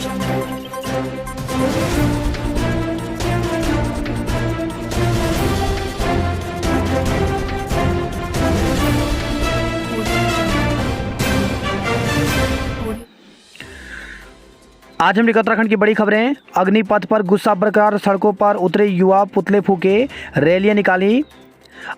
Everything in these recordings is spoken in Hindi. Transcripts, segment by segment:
आज हम उत्तराखंड की बड़ी खबरें। अग्निपथ पर गुस्सा बरकरार, सड़कों पर उतरे युवा, पुतले फूके, रैलियां निकाली।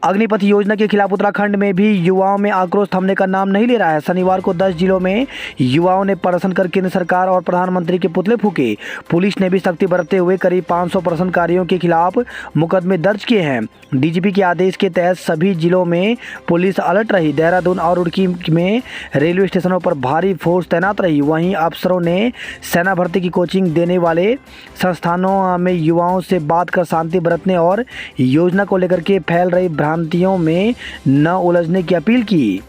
अग्निपथ योजना के खिलाफ उत्तराखंड में भी युवाओं में आक्रोश थमने का नाम नहीं ले रहा है। शनिवार को 10 जिलों में युवाओं ने प्रदर्शन कर केंद्र सरकार और प्रधानमंत्री के पुतले फूके। पुलिस ने भी सख्ती बरतते हुए करीब 500 प्रदर्शनकारियों के खिलाफ मुकदमे दर्ज किए हैं। डीजीपी के आदेश के तहत सभी जिलों में पुलिस अलर्ट रही। देहरादून और रुड़की में रेलवे स्टेशनों पर भारी फोर्स तैनात रही। वहीं अफसरों ने सेना भर्ती की कोचिंग देने वाले संस्थानों में युवाओं से बात कर शांति बरतने और योजना को लेकर के फैल रही भ्रांतियों में न उलझने की अपील की।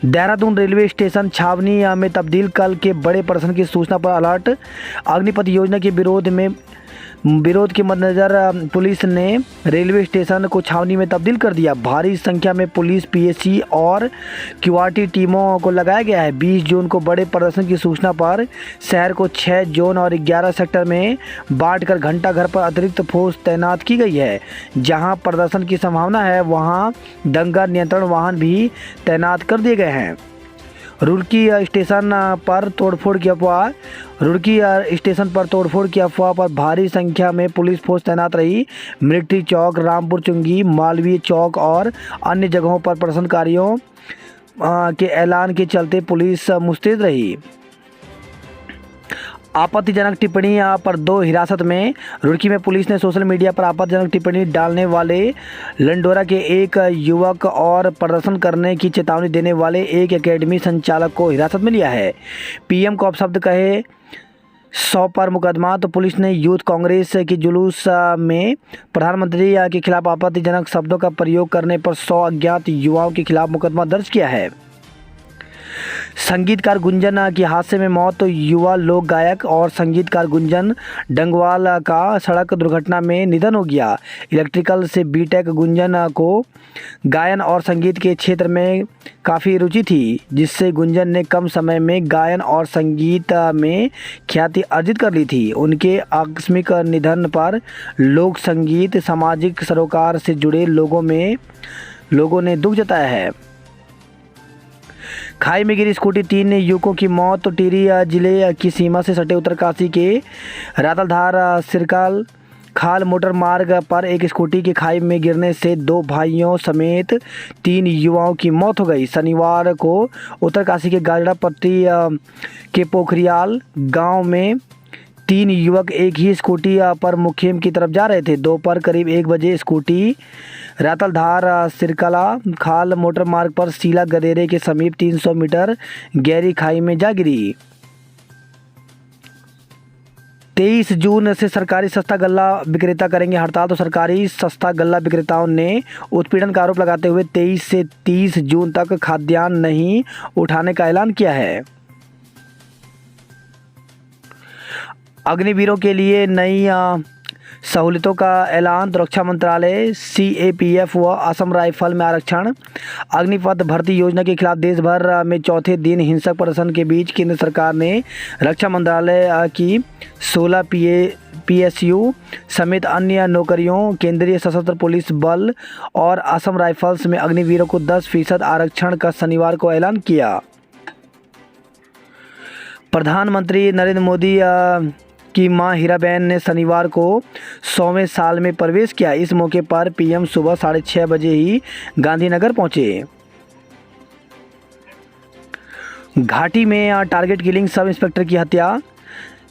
देहरादून रेलवे स्टेशन छावनी में तब्दील, कल के बड़े प्रदर्शन की सूचना पर अलर्ट। अग्निपथ योजना के विरोध के मद्देनजर पुलिस ने रेलवे स्टेशन को छावनी में तब्दील कर दिया। भारी संख्या में पुलिस, पीएससी और क्यूआरटी टीमों को लगाया गया है। 20 जून को बड़े प्रदर्शन की सूचना पर शहर को 6 जोन और 11 सेक्टर में बांटकर घंटा घर पर अतिरिक्त फोर्स तैनात की गई है। जहां प्रदर्शन की संभावना है वहां दंगा नियंत्रण वाहन भी तैनात कर दिए गए हैं। रुड़की स्टेशन पर तोड़फोड़ की अफवाह पर भारी संख्या में पुलिस फोर्स तैनात रही। मिलिट्री चौक, रामपुर चुंगी, मालवीय चौक और अन्य जगहों पर प्रदर्शनकारियों के ऐलान के चलते पुलिस मुस्तैद रही। आपत्तिजनक टिप्पणी पर 2 हिरासत में। रुड़की में पुलिस ने सोशल मीडिया पर आपत्तिजनक टिप्पणी डालने वाले लंडोरा के एक युवक और प्रदर्शन करने की चेतावनी देने वाले एक एकेडमी संचालक को हिरासत में लिया है। पीएम को अपशब्द कहे 100 पर मुकदमा। तो पुलिस ने यूथ कांग्रेस के जुलूस में प्रधानमंत्री के खिलाफ आपत्तिजनक शब्दों का प्रयोग करने पर 100 अज्ञात युवाओं के खिलाफ मुकदमा दर्ज किया है। संगीतकार गुंजन की हादसे में मौत। तो युवा लोक गायक और संगीतकार गुंजन डंगवाल का सड़क दुर्घटना में निधन हो गया। इलेक्ट्रिकल से बीटेक गुंजन को गायन और संगीत के क्षेत्र में काफ़ी रुचि थी, जिससे गुंजन ने कम समय में गायन और संगीत में ख्याति अर्जित कर ली थी। उनके आकस्मिक निधन पर लोक संगीत, सामाजिक सरोकार से जुड़े लोगों ने दुख जताया है। खाई में गिरी स्कूटी, 3 युवकों की मौत। तो टिहरी जिले की सीमा से सटे उत्तरकाशी के रातलधार सिरकाल खाल मोटर मार्ग पर एक स्कूटी की खाई में गिरने से 2 भाइयों समेत 3 युवाओं की मौत हो गई। शनिवार को उत्तरकाशी के गाजड़ा पट्टी के पोखरियाल गांव में 3 युवक एक ही स्कूटी पर मुखेम की तरफ जा रहे थे। दोपहर करीब 1 बजे स्कूटी रातलधार सिरकला खाल मोटर मार्ग पर सीला गदेरे के समीप 300 मीटर गहरी खाई में जा गिरी। 23 जून से सरकारी सस्ता गल्ला विक्रेता करेंगे हड़ताल। तो सरकारी सस्ता गल्ला विक्रेताओं ने उत्पीड़न का आरोप लगाते हुए 23 से 30 जून तक खाद्यान्न नहीं उठाने का ऐलान किया है। अग्निवीरों के लिए नई सहूलियतों का ऐलान। तो रक्षा मंत्रालय, सीएपीएफ व असम राइफल में आरक्षण। अग्निपथ भर्ती योजना के खिलाफ देश भर में चौथे दिन हिंसक प्रदर्शन के बीच केंद्र सरकार ने रक्षा मंत्रालय की 16 पीएसयू समेत अन्य नौकरियों, केंद्रीय सशस्त्र पुलिस बल और असम राइफल्स में अग्निवीरों को 10% आरक्षण का शनिवार को ऐलान किया। प्रधानमंत्री नरेंद्र मोदी की मां हीराबेन ने शनिवार को 100वें साल में प्रवेश किया। इस मौके पर पीएम सुबह 6:30 बजे ही गांधीनगर पहुंचे। घाटी में टारगेट किलिंग, सब इंस्पेक्टर की हत्या।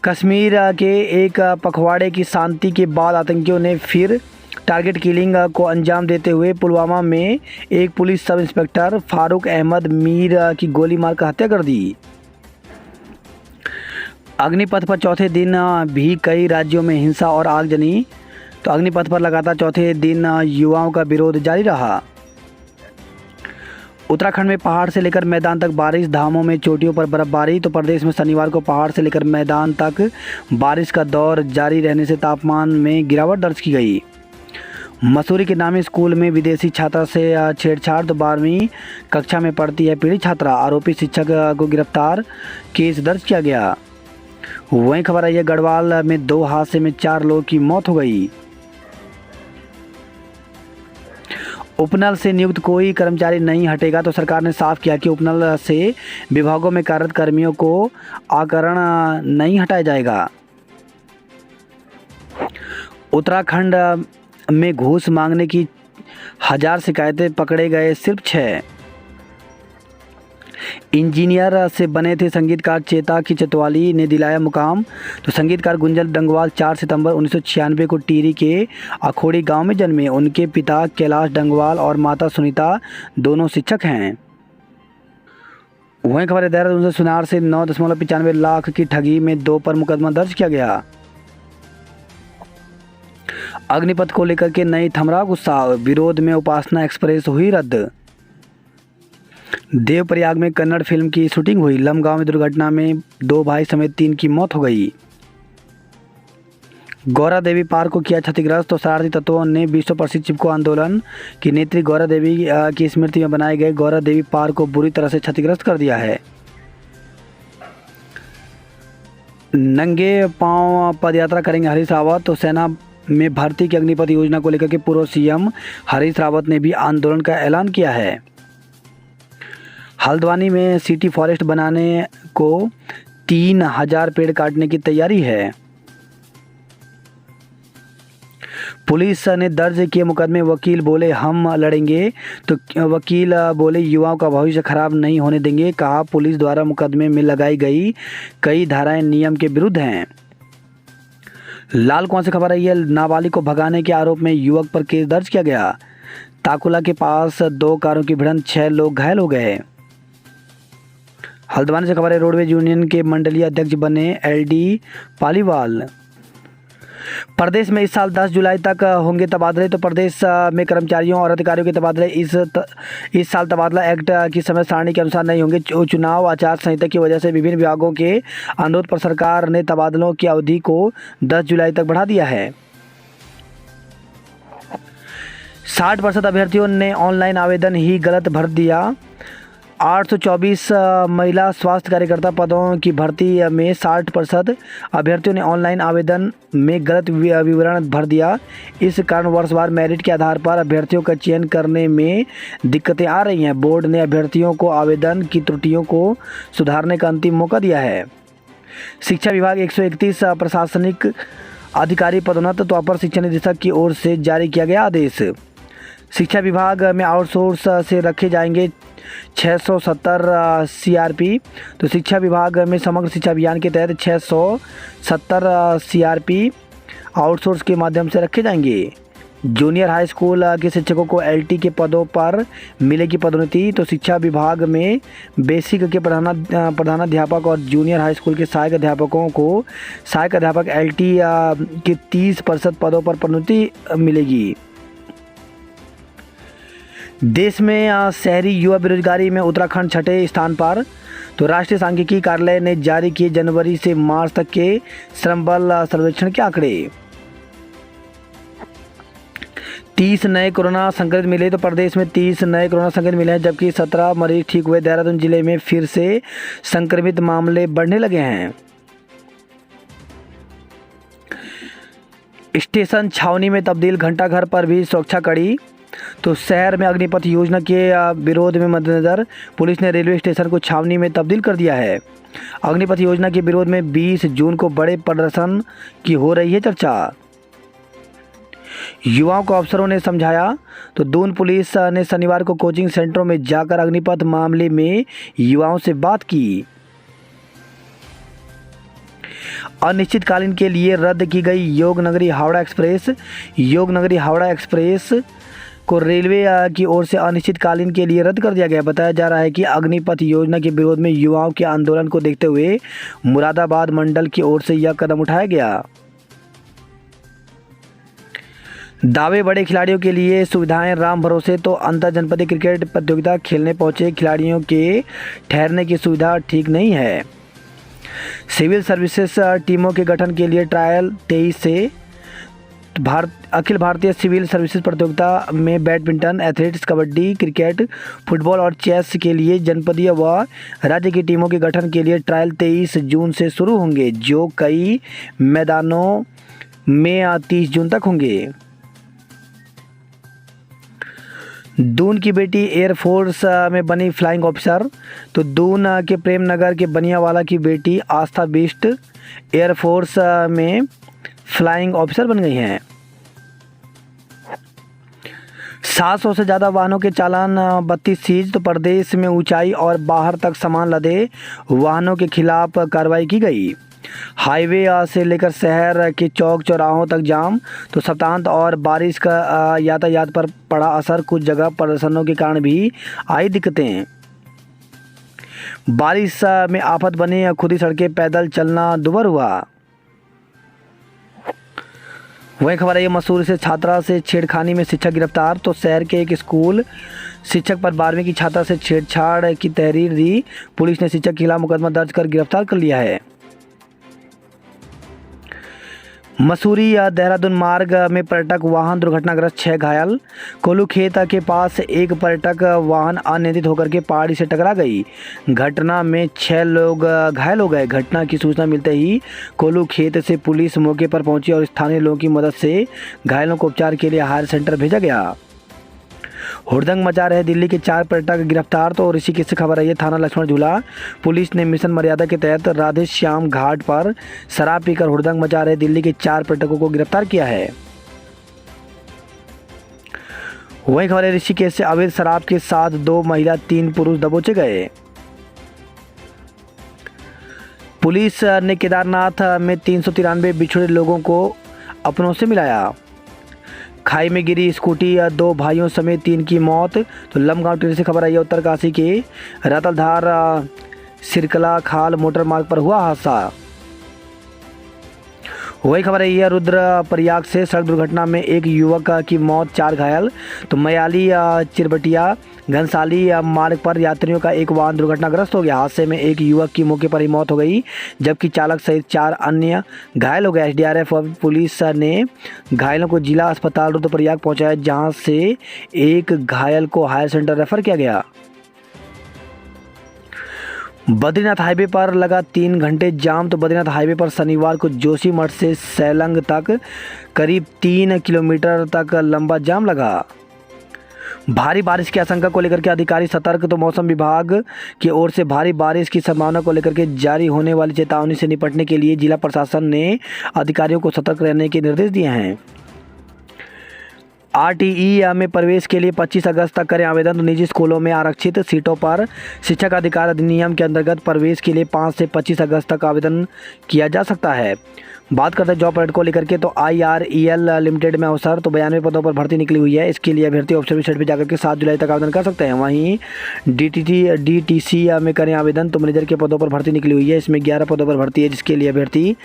कश्मीर के एक पखवाड़े की शांति के बाद आतंकियों ने फिर टारगेट किलिंग को अंजाम देते हुए पुलवामा में एक police sub inspector Farooq Ahmad Mir की गोली मारकर हत्या कर दी। अग्निपथ पर चौथे दिन भी कई राज्यों में हिंसा और आगजनी। तो अग्निपथ पर लगातार चौथे दिन युवाओं का विरोध जारी रहा। उत्तराखंड में पहाड़ से लेकर मैदान तक बारिश, धामों में चोटियों पर बर्फबारी। तो प्रदेश में शनिवार को पहाड़ से लेकर मैदान तक बारिश का दौर जारी रहने से तापमान में गिरावट दर्ज की गई। मसूरी के नामी स्कूल में विदेशी छात्रा से छेड़छाड़। तो 12वीं कक्षा में पढ़ती है पीड़ित छात्रा, आरोपी शिक्षक को गिरफ्तार, केस दर्ज किया गया। वहीं खबर आई है गढ़वाल में 2 हादसे में 4 लोगों की मौत हो गई। उपनल से नियुक्त कोई कर्मचारी नहीं हटेगा तो सरकार ने साफ किया कि उपनल से विभागों में कार्यरत कर्मियों को अकारण नहीं हटाया जाएगा। उत्तराखंड में घूस मांगने की 1000 शिकायतें, पकड़े गए सिर्फ 6। इंजीनियर से बने थे संगीतकार चेता की चतवाली ने दिलाया मुकाम। तो संगीतकार गुंजन डंगवाल 4 सितंबर 1996 को टिहरी के अखोड़ी गांव में जन्मे। उनके पिता कैलाश डंगवाल और माता सुनीता दोनों शिक्षक हैं। वहीं खबर है देहरादून से सुनार से 9.95 लाख की ठगी में 2 पर मुकदमा दर्ज किया गया। अग्निपथ को लेकर के नहीं थमरा गुस्सा, विरोध में उपासना एक्सप्रेस हुई रद्द। देवप्रयाग में कन्नड़ फिल्म की शूटिंग हुई। लमगांव में दुर्घटना में 2 भाई समेत 3 की मौत हो गई। गौरा देवी पार्क को किया क्षतिग्रस्त, तो शरारती तत्वों ने विश्व प्रसिद्ध चिपको आंदोलन की नेत्री गौरा देवी की स्मृति में बनाए गए गौरा देवी पार्क को बुरी तरह से क्षतिग्रस्त कर दिया है। नंगे पांव पदयात्रा करेंगे हरीश रावत, तो सेना में भर्ती की अग्निपथ योजना को लेकर के पूर्व सीएम हरीश रावत ने भी आंदोलन का ऐलान किया है। हल्द्वानी में सिटी फॉरेस्ट बनाने को 3000 पेड़ काटने की तैयारी है। पुलिस ने दर्ज किए मुकदमे, वकील बोले हम लड़ेंगे, तो वकील बोले युवाओं का भविष्य खराब नहीं होने देंगे। कहा पुलिस द्वारा मुकदमे में लगाई गई कई धाराएं नियम के विरुद्ध हैं। लालकुआं से खबर आई है, नाबालिग को भगाने के आरोप में युवक पर केस दर्ज किया गया। ताकुला के पास 2 कारों की भिड़ंत, 6 लोग घायल हो गए। हल्द्वानी से खबर है, रोडवेज यूनियन के मंडलीय अध्यक्ष बने एलडी पालीवाल। प्रदेश में इस साल 10 जुलाई तक होंगे तबादले, तो प्रदेश में कर्मचारियों और अधिकारियों के तबादले इस साल तबादला एक्ट की समय सारणी के अनुसार नहीं होंगे। चुनाव आचार संहिता की वजह से विभिन्न विभागों के अनुरोध पर सरकार ने तबादलों की अवधि को 10 जुलाई तक बढ़ा दिया है। 60% अभ्यर्थियों ने ऑनलाइन आवेदन ही गलत भर दिया। 824 महिला स्वास्थ्य कार्यकर्ता पदों की भर्ती में 60% अभ्यर्थियों ने ऑनलाइन आवेदन में गलत विवरण भर दिया। इस कारण वर्षवार मेरिट के आधार पर अभ्यर्थियों का चयन करने में दिक्कतें आ रही हैं। बोर्ड ने अभ्यर्थियों को आवेदन की त्रुटियों को सुधारने का अंतिम मौका दिया है। शिक्षा विभाग 131 प्रशासनिक अधिकारी पदोन्नत, तो अपर शिक्षा निदेशक की ओर से जारी किया गया आदेश। शिक्षा विभाग में आउटसोर्स से रखे जाएंगे 670 सीआरपी, तो शिक्षा विभाग में समग्र शिक्षा अभियान के तहत 670 सीआरपी आउटसोर्स के माध्यम से रखे जाएंगे। जूनियर हाई स्कूल के शिक्षकों को एलटी के पदों पर मिलेगी पदोन्नति, तो शिक्षा विभाग में बेसिक के प्रधानाध्यापक और जूनियर हाई स्कूल के सहायक अध्यापकों को सहायक अध्यापक एलटी के 30% पदों पर पदोन्नति मिलेगी। देश में शहरी युवा बेरोजगारी में उत्तराखंड 6ठे स्थान पर, तो राष्ट्रीय सांख्यिकी कार्यालय ने जारी किए जनवरी से मार्च तक के श्रम बल सर्वेक्षण के आंकड़े। 30 नए कोरोना संक्रमित मिले, तो प्रदेश में 30 नए कोरोना संक्रमित मिले हैं, जबकि 17 मरीज ठीक हुए। देहरादून जिले में फिर से संक्रमित मामले बढ़ने लगे हैं। स्टेशन छावनी में तब्दील, घंटाघर पर भी सुरक्षा कड़ी, तो शहर में अग्निपथ योजना के विरोध में मद्देनजर पुलिस ने रेलवे स्टेशन को छावनी में तब्दील कर दिया है। अग्निपथ योजना के विरोध में 20 जून को बड़े प्रदर्शन की हो रही है चर्चा। युवाओं को अफसरों ने समझाया, तो दून पुलिस ने शनिवार को कोचिंग सेंटरों में जाकर अग्निपथ मामले में युवाओं से बात की। अनिश्चितकालीन के लिए रद्द की गई योगनगरी हावड़ा एक्सप्रेस। योगनगरी हावड़ा एक्सप्रेस को रेलवे की ओर से अनिश्चितकालीन के लिए रद्द कर दिया गया। बताया जा रहा है कि अग्निपथ योजना के विरोध में युवाओं के आंदोलन को देखते हुए मुरादाबाद मंडल की ओर से यह कदम उठाया गया। दावे बड़े खिलाड़ियों के लिए सुविधाएं राम भरोसे, तो अंतर जनपदीय क्रिकेट प्रतियोगिता खेलने पहुंचे खिलाड़ियों के ठहरने की सुविधा ठीक नहीं है। सिविल सर्विसेज टीमों के गठन के लिए ट्रायल 23 से, अखिल भारतीय सिविल सर्विसेज प्रतियोगिता में badminton, athletics, kabaddi, cricket, football और चेस के लिए जनपदीय व राज्य की टीमों के गठन के लिए ट्रायल 23 जून से शुरू होंगे, जो कई मैदानों में 30 जून तक होंगे। दून की बेटी एयरफोर्स में बनी फ्लाइंग ऑफिसर। तो दून के प्रेम नगर के बनियावाला की बेटी आस्था बिष्ट एयरफोर्स में फ्लाइंग ऑफिसर बन गई हैं। 700 से ज़्यादा वाहनों के चालान 32 सीज। तो प्रदेश में ऊंचाई और बाहर तक सामान लदे वाहनों के खिलाफ कार्रवाई की गई। हाईवे से लेकर शहर के चौक चौराहों तक जाम। तो सप्ताहांत और बारिश का यातायात पर पड़ा असर। कुछ जगह प्रदर्शनों के कारण भी आई दिक्कतें। बारिश में आफत बनी खुदी सड़कें, पैदल चलना दुभर हुआ। वही खबर है ये मसूरी से छात्रा से छेड़खानी में शिक्षक गिरफ्तार। तो शहर के एक स्कूल शिक्षक पर 12वीं की छात्रा से छेड़छाड़ की तहरीर दी। पुलिस ने शिक्षक के खिलाफ मुकदमा दर्ज कर गिरफ्तार कर लिया है। मसूरी या देहरादून मार्ग में पर्यटक वाहन दुर्घटनाग्रस्त, 6 घायल। कोलू खेत के पास एक पर्यटक वाहन अनियंत्रित होकर के पहाड़ी से टकरा गई। घटना में 6 लोग घायल हो गए। घटना की सूचना मिलते ही कोलू खेत से पुलिस मौके पर पहुंची और स्थानीय लोगों की मदद से घायलों को उपचार के लिए हायर सेंटर भेजा गया। हुड़दंग मचा रहे दिल्ली के 4 पर्यटक गिरफ्तार। तो ऋषिकेश से खबर आई है, थाना लक्ष्मण झूला पुलिस ने मिशन मर्यादा के तहत राधे श्याम घाट पर शराब पीकर हुड़दंग मचा रहे दिल्ली के 4 पर्यटकों को गिरफ्तार किया है। वही खबर है, ऋषिकेश से अवैध शराब के साथ 2 महिला 3 पुरुष दबोचे गए। पुलिस ने केदारनाथ में 393 बिछड़े लोगों को अपनों से मिलाया। खाई में गिरी स्कूटी, 2 भाइयों समेत 3 की मौत। तो लमगांव टिहरी से खबर आई है, उत्तरकाशी के रतलधार सिरकला खाल मोटर मार्ग पर हुआ हादसा। वही खबर है यह रुद्रप्रयाग से सड़क दुर्घटना में एक युवक की मौत, 4 घायल। तो मयाली चिरबटिया घनसाली मार्ग पर यात्रियों का एक वाहन दुर्घटनाग्रस्त हो गया। हादसे में एक युवक की मौके पर ही मौत हो गई, जबकि चालक सहित 4 अन्य घायल हो गए। एसडीआरएफ और पुलिस ने घायलों को जिला अस्पताल रुद्रप्रयाग पहुंचाया, जहां से एक घायल को हायर सेंटर रेफर किया गया। बद्रीनाथ हाईवे पर लगा 3 घंटे जाम। तो बद्रीनाथ हाईवे पर शनिवार को जोशीमठ से सैलंग तक करीब 3 किलोमीटर तक लंबा जाम लगा। भारी बारिश की आशंका को लेकर के अधिकारी सतर्क। तो मौसम विभाग की ओर से भारी बारिश की संभावना को लेकर के जारी होने वाली चेतावनी से निपटने के लिए जिला प्रशासन ने अधिकारियों को सतर्क रहने के निर्देश दिए हैं। आरटीई में प्रवेश के लिए 25 अगस्त तक करें आवेदन। तो निजी स्कूलों में आरक्षित सीटों पर शिक्षक अधिकार अधिनियम के अंतर्गत प्रवेश के लिए 5 से 25 अगस्त तक आवेदन किया जा सकता है। बात करते हैं जॉब अलर्ट को लेकर के। तो IREL लिमिटेड में अवसर। तो 92 पदों पर भर्ती निकली हुई है। इसके लिए अभ्यर्थी ऑफिशियल वेबसाइट पर जाकर के 7 जुलाई तक आवेदन कर सकते हैं। वहीं DTC में करें आवेदन। तो मैनेजर के पदों पर भर्ती निकली हुई है। इसमें 11 पदों पर भर्ती है, जिसके लिए अभ्यर्थी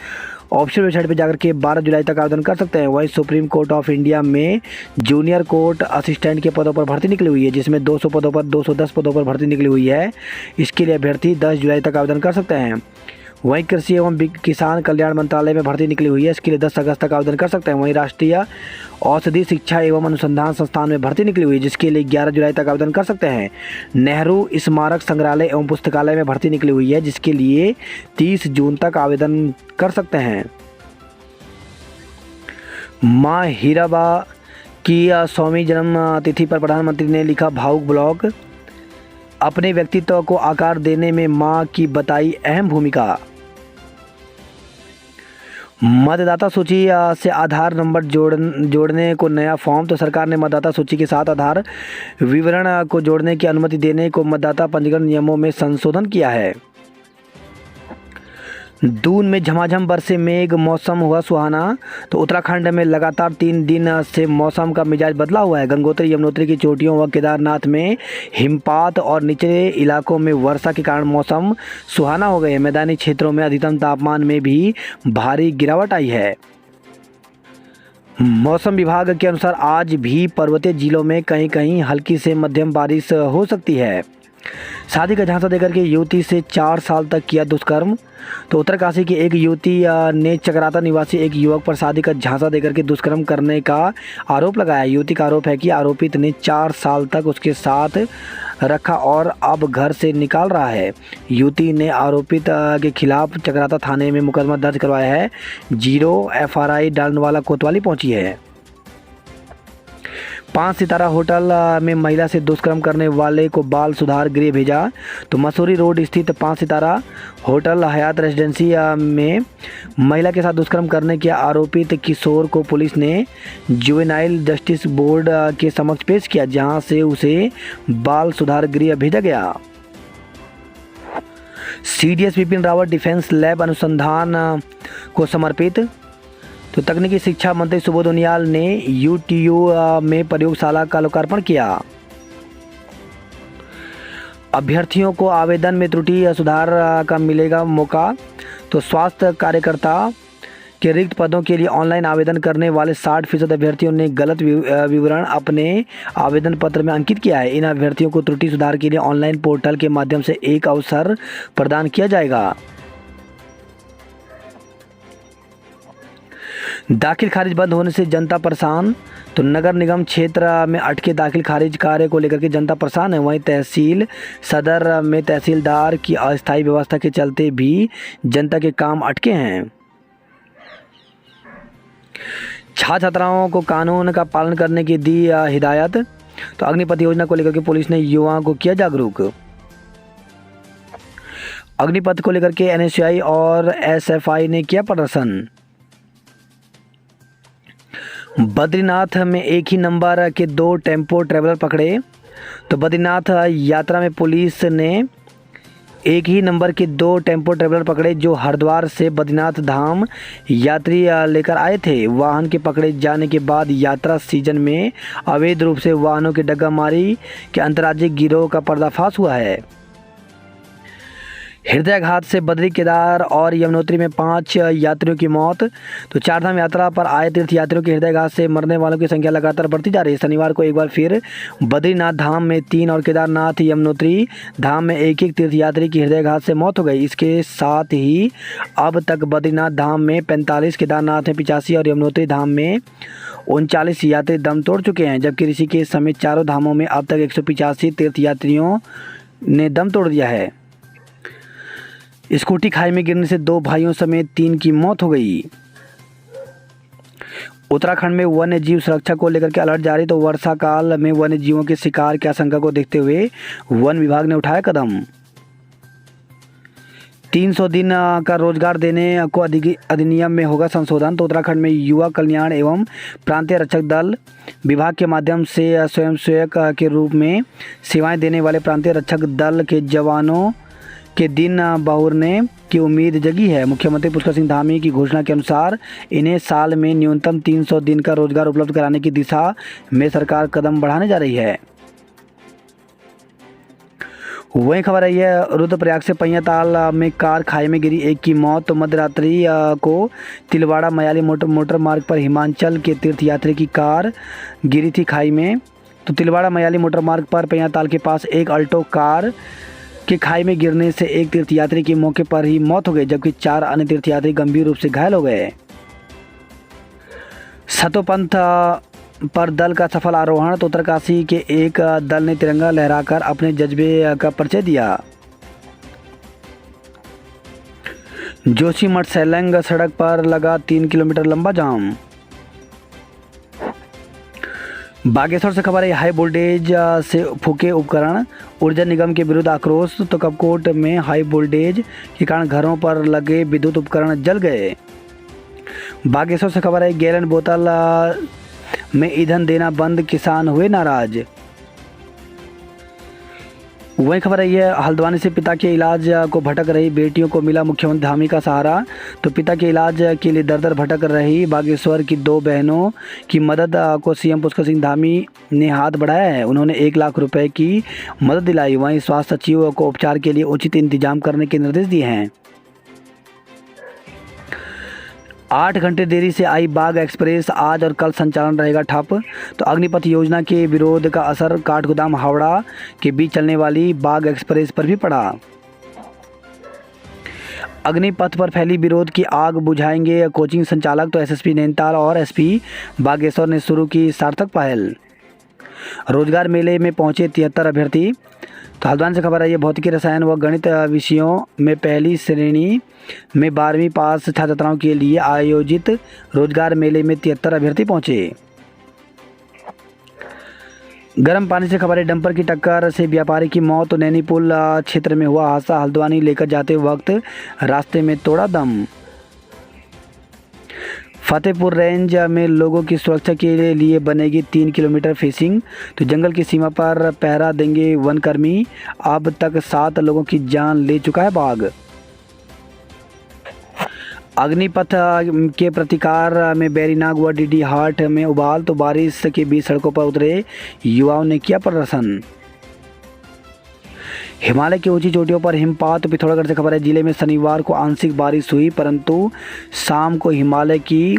ऑफिशियल वेबसाइट पर जाकर के 12 जुलाई तक आवेदन कर सकते हैं। वहीं सुप्रीम कोर्ट ऑफ इंडिया में जूनियर कोर्ट असिस्टेंट के पदों पर भर्ती निकली हुई है, जिसमें 200 पदों पर 210 पदों पर भर्ती निकली हुई है। इसके लिए अभ्यर्थी 10 जुलाई तक आवेदन कर सकते हैं। वहीं कृषि एवं किसान कल्याण मंत्रालय में भर्ती निकली हुई है। इसके लिए 10 अगस्त तक आवेदन कर सकते हैं। वहीं राष्ट्रीय औषधि शिक्षा एवं अनुसंधान संस्थान में भर्ती निकली हुई है, जिसके लिए 11 जुलाई तक आवेदन कर सकते हैं। नेहरू स्मारक संग्रहालय एवं पुस्तकालय में भर्ती निकली हुई है, जिसके लिए 30 जून तक आवेदन कर सकते हैं। माँ हीराबा की 100वीं जन्म तिथि पर प्रधानमंत्री ने लिखा भावुक ब्लॉग। अपने व्यक्तित्व को आकार देने में माँ की बताई अहम भूमिका। मतदाता सूची से आधार नंबर जोड़ने को नया फॉर्म। तो सरकार ने मतदाता सूची के साथ आधार विवरण को जोड़ने की अनुमति देने को मतदाता पंजीकरण नियमों में संशोधन किया है। दून में झमाझम बरसे मेघ, मौसम हुआ सुहाना। तो उत्तराखंड में लगातार 3 दिन से मौसम का मिजाज बदला हुआ है। गंगोत्री यमुनोत्री की चोटियों व केदारनाथ में हिमपात और निचले इलाकों में वर्षा के कारण मौसम सुहाना हो गए। मैदानी क्षेत्रों में अधिकतम तापमान में भी भारी गिरावट आई है। मौसम विभाग के अनुसार आज भी पर्वतीय जिलों में कहीं कहीं हल्की से मध्यम बारिश हो सकती है। शादी का झांसा देकर के युवती से 4 साल तक किया दुष्कर्म। तो उत्तरकाशी की एक युवती ने चकराता निवासी एक युवक पर शादी का झांसा देकर के दुष्कर्म करने का आरोप लगाया। युवती का आरोप है कि आरोपित ने 4 साल तक उसके साथ रखा और अब घर से निकाल रहा है। युवती ने आरोपित के खिलाफ चकराता थाने में मुकदमा दर्ज करवाया है। 0 FRI डालनवाला कोतवाली पहुंची है। 5 सितारा होटल में महिला से दुष्कर्म करने वाले को बाल सुधार गृह भेजा। तो मसूरी रोड स्थित 5 सितारा होटल हयात रेजिडेंसी में महिला के साथ दुष्कर्म करने के आरोपित किशोर को पुलिस ने जुवेनाइल जस्टिस बोर्ड के समक्ष पेश किया, जहां से उसे बाल सुधार गृह भेजा गया। CDS Vipin Rawat defence lab अनुसंधान को समर्पित। तो तकनीकी शिक्षा मंत्री सुबोध उनियाल ने UTU में प्रयोगशाला का लोकार्पण किया। अभ्यर्थियों को आवेदन में त्रुटि सुधार का मिलेगा मौका। तो स्वास्थ्य कार्यकर्ता के रिक्त पदों के लिए ऑनलाइन आवेदन करने वाले 60% अभ्यर्थियों ने गलत विवरण अपने आवेदन पत्र में अंकित किया है। इन अभ्यर्थियों को त्रुटि सुधार के लिए ऑनलाइन पोर्टल के माध्यम से एक अवसर प्रदान किया जाएगा। दाखिल खारिज बंद होने से जनता परेशान। तो नगर निगम क्षेत्र में अटके दाखिल खारिज कार्य को लेकर के जनता परेशान है। वहीं तहसील सदर में तहसीलदार की अस्थायी व्यवस्था के चलते भी जनता के काम अटके हैं। छात्र छात्राओं को कानून का पालन करने की दी हिदायत। तो अग्निपथ योजना को लेकर के पुलिस ने युवाओं को किया जागरूक। अग्निपथ को लेकर के NSUI और SFI ने किया प्रदर्शन। बद्रीनाथ में एक ही नंबर के 2 टेम्पो ट्रैवलर पकड़े। तो बद्रीनाथ यात्रा में पुलिस ने एक ही नंबर के 2 टेम्पो ट्रैवलर पकड़े जो हरिद्वार से बद्रीनाथ धाम यात्री लेकर आए थे। वाहन के पकड़े जाने के बाद यात्रा सीजन में अवैध रूप से वाहनों की डग्गामारी के अंतर्राज्यिक गिरोह का पर्दाफाश हुआ है। हृदयाघात से बद्री केदार और यमुनोत्री में 5 यात्रियों की मौत। तो 4 धाम यात्रा पर आए तीर्थ यात्रियों के हृदयाघात से मरने वालों की संख्या लगातार बढ़ती जा रही है। शनिवार को एक बार फिर बद्रीनाथ धाम में 3 और केदारनाथ यमुनोत्री धाम में एक तीर्थयात्री की हृदयाघात से मौत हो गई। इसके साथ ही अब तक बद्रीनाथ धाम में 45, केदारनाथ में 85 और यमुनोत्री धाम में 39 यात्री दम तोड़ चुके हैं, जबकि ऋषिकेश समेत चारों धामों में अब तक 185 तीर्थयात्रियों ने दम तोड़ दिया है। स्कूटी खाई में गिरने से 2 भाइयों समेत 3 की मौत हो गई। उत्तराखंड में वन्य जीव सुरक्षा को लेकर के अलर्ट जारी। तो वर्षा काल में वन्य जीवों के शिकार की आशंका को देखते हुए वन विभाग ने उठाया कदम। 300 दिन का रोजगार देने को अधिनियम में होगा संशोधन। तो उत्तराखंड में युवा कल्याण एवं प्रांतीय रक्षक दल विभाग के माध्यम से स्वयंसेवक के रूप में सेवाएं देने वाले प्रांतीय रक्षक दल के जवानों के दिन बहुरने की उम्मीद जगी है। मुख्यमंत्री पुष्कर सिंह धामी की घोषणा के अनुसार इन्हें साल में न्यूनतम 300 दिन का रोजगार उपलब्ध कराने की दिशा में सरकार कदम बढ़ाने जा रही है। वही खबर आई है रुद्रप्रयाग से पैयाताल में कार खाई में गिरी, 1 की मौत। तो मध्यरात्रि को तिलवाड़ा मयाली मोटर मार्ग पर हिमाचल के तीर्थयात्री की कार गिरी थी खाई में। तो तिलवाड़ा मयाली मोटर मार्ग पर पैयाताल के पास एक अल्टो कार के खाई में गिरने से एक तीर्थयात्री की मौके पर ही मौत हो गई, जबकि 4 अन्य तीर्थयात्री गंभीर रूप से घायल हो गए। सतोपंथ पर दल का सफल आरोहण। तो उत्तरकाशी के एक दल ने तिरंगा लहराकर अपने जज्बे का परिचय दिया। जोशीमठ सैलंग सड़क पर लगा 3 किलोमीटर लंबा जाम। बागेश्वर से खबर है हाई वोल्टेज से फूके उपकरण, ऊर्जा निगम के विरुद्ध आक्रोश। तो कपकोट में हाई वोल्टेज के कारण घरों पर लगे विद्युत उपकरण जल गए। बागेश्वर से खबर है गैलन बोतल में ईंधन देना बंद, किसान हुए नाराज। वही खबर है हल्द्वानी से पिता के इलाज को भटक रही बेटियों को मिला मुख्यमंत्री धामी का सहारा। तो पिता के इलाज के लिए दर दर भटक रही बागेश्वर की 2 बहनों की मदद को सीएम पुष्कर सिंह धामी ने हाथ बढ़ाया है। उन्होंने 1 लाख रुपए की मदद दिलाई। वहीं स्वास्थ्य सचिव को उपचार के लिए उचित इंतजाम करने के निर्देश दिए हैं। 8 घंटे देरी से आई बाघ एक्सप्रेस, आज और कल संचालन रहेगा ठप। तो अग्निपथ योजना के विरोध का असर काठगोदाम हावड़ा के बीच चलने वाली बाघ एक्सप्रेस पर भी पड़ा। अग्निपथ पर फैली विरोध की आग बुझाएंगे कोचिंग संचालक। तो एसएसपी नैनीताल और एसपी बागेश्वर ने शुरू की सार्थक पहल। रोजगार मेले में पहुंचे 73 अभ्यर्थी। तो हल्द्वानी से खबर है, ये भौतिकी, रसायन व गणित विषयों में पहली श्रेणी में 12वीं पास छात्र छात्राओं के लिए आयोजित रोजगार मेले में 73 अभ्यर्थी पहुंचे। गर्म पानी से खबर है, डंपर की टक्कर से व्यापारी की मौत। तो नैनी पुल क्षेत्र में हुआ हादसा, हल्द्वानी लेकर जाते वक्त रास्ते में तोड़ा दम। फतेहपुर रेंज में लोगों की सुरक्षा के लिए बनेगी 3 किलोमीटर फेंसिंग। तो जंगल की सीमा पर पहरा देंगे वनकर्मी। अब तक 7 लोगों की जान ले चुका है बाघ। अग्निपथ के प्रतिकार में बैरीनाग व डीडी हाट में उबाल। तो बारिश के बीच सड़कों पर उतरे युवाओं ने किया प्रदर्शन। हिमालय की ऊंची चोटियों पर हिमपात। पिथौरागढ़ से खबर है, जिले में शनिवार को आंशिक बारिश हुई, परंतु शाम को हिमालय की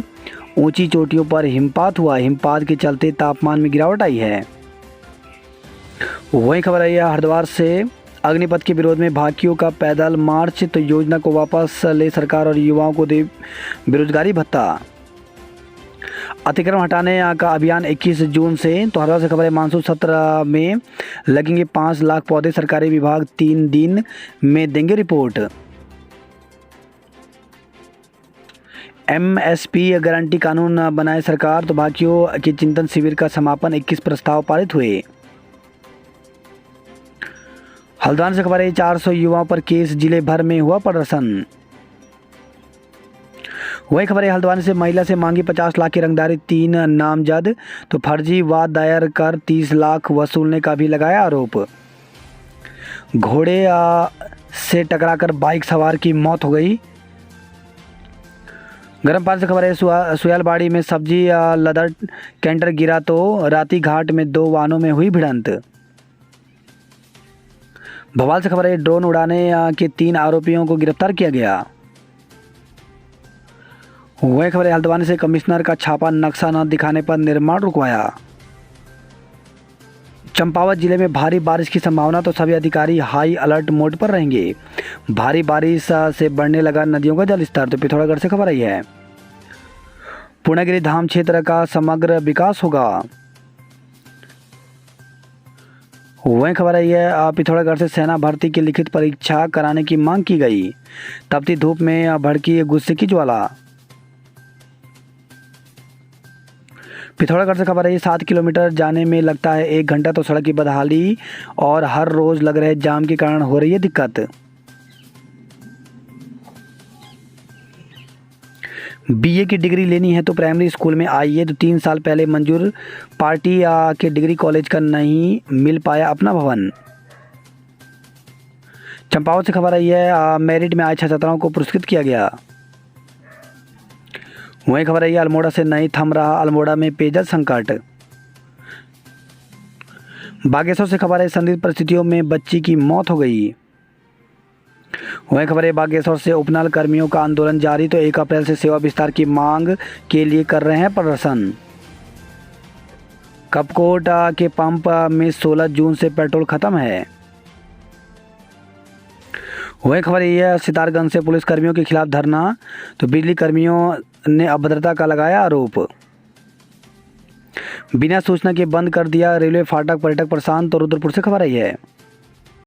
ऊंची चोटियों पर हिमपात हुआ। हिमपात के चलते तापमान में गिरावट आई है। वहीं खबर आई है हरिद्वार से, अग्निपथ के विरोध में भाकियों का पैदल मार्च। तो योजना को वापस ले सरकार और युवाओं को दे बेरोजगारी भत्ता। अतिक्रमण हटाने का अभियान 21 जून से। तो हरिद्वार से खबर है, मानसून सत्र में लगेंगे 5 लाख पौधे। सरकारी विभाग 3 दिन में देंगे रिपोर्ट। एमएसपी गारंटी कानून बनाए सरकार। तो भाकियों के चिंतन शिविर का समापन, 21 प्रस्ताव पारित हुए। हल्द्वानी से खबर है, 400 युवाओं पर केस, जिले भर में हुआ प्रदर्शन। वही खबर है, हल्द्वानी से महिला से मांगी 50 लाख की रंगदारी, 3 नामजद। तो फर्जी वाद दायर कर 30 लाख वसूलने का भी लगाया आरोप। घोड़े से टकराकर बाइक सवार की मौत हो गई। गर्म पानी से खबर है, सुयालबाड़ी में सब्जी लदा कैंटर गिरा। तो राती घाट में 2 वाहनों में हुई भिड़ंत। भोपाल से खबर है, ड्रोन उड़ाने के 3 आरोपियों को गिरफ्तार किया गया। वही खबर है, हल्द्वानी से कमिश्नर का छापा, नक्शा न दिखाने पर निर्माण रुकवाया। चंपावत जिले में भारी बारिश की संभावना। तो सभी अधिकारी हाई अलर्ट मोड पर रहेंगे। भारी बारिश से बढ़ने लगा नदियों का जलस्तर। तो पिथौरागढ़ से खबर आई है, पूर्णगिरी धाम क्षेत्र का समग्र विकास होगा। वहीं खबर आई है, पिथौरागढ़ से सेना भर्ती की लिखित परीक्षा कराने की मांग की गई। तपती धूप में भड़की गुस्से की ज्वाला। पिथौरागढ़ से खबर है, 7 किलोमीटर जाने में लगता है 1 घंटा। तो सड़क की बदहाली और हर रोज लग रहे जाम के कारण हो रही है दिक्कत। बीए की डिग्री लेनी है तो प्राइमरी स्कूल में आइए। तो 3 साल पहले मंजूर पार्टी के डिग्री कॉलेज का नहीं मिल पाया अपना भवन। चंपावत से खबर आई है, मेरिट में आए 6 छात्राओं को पुरस्कृत किया गया। वहीं खबर आई है, अल्मोड़ा से नहीं थम रहा, अल्मोड़ा में पेयजल संकट। बागेश्वर से खबर है, संदिग्ध परिस्थितियों में बच्ची की मौत हो गई। वहीं खबर है, बागेश्वर से उपनल कर्मियों का आंदोलन जारी। तो 1 अप्रैल से सेवा विस्तार की मांग के लिए कर रहे हैं प्रदर्शन। कपकोट के पंप में 16 जून से पेट्रोल खत्म है। वही खबर यह है, सितारगंज से पुलिस कर्मियों के खिलाफ धरना। तो बिजली कर्मियों ने अभद्रता का लगाया आरोप। बिना सूचना के बंद कर दिया रेलवे फाटक, पर्यटक परेशान। तो रुद्रपुर से खबर आई है,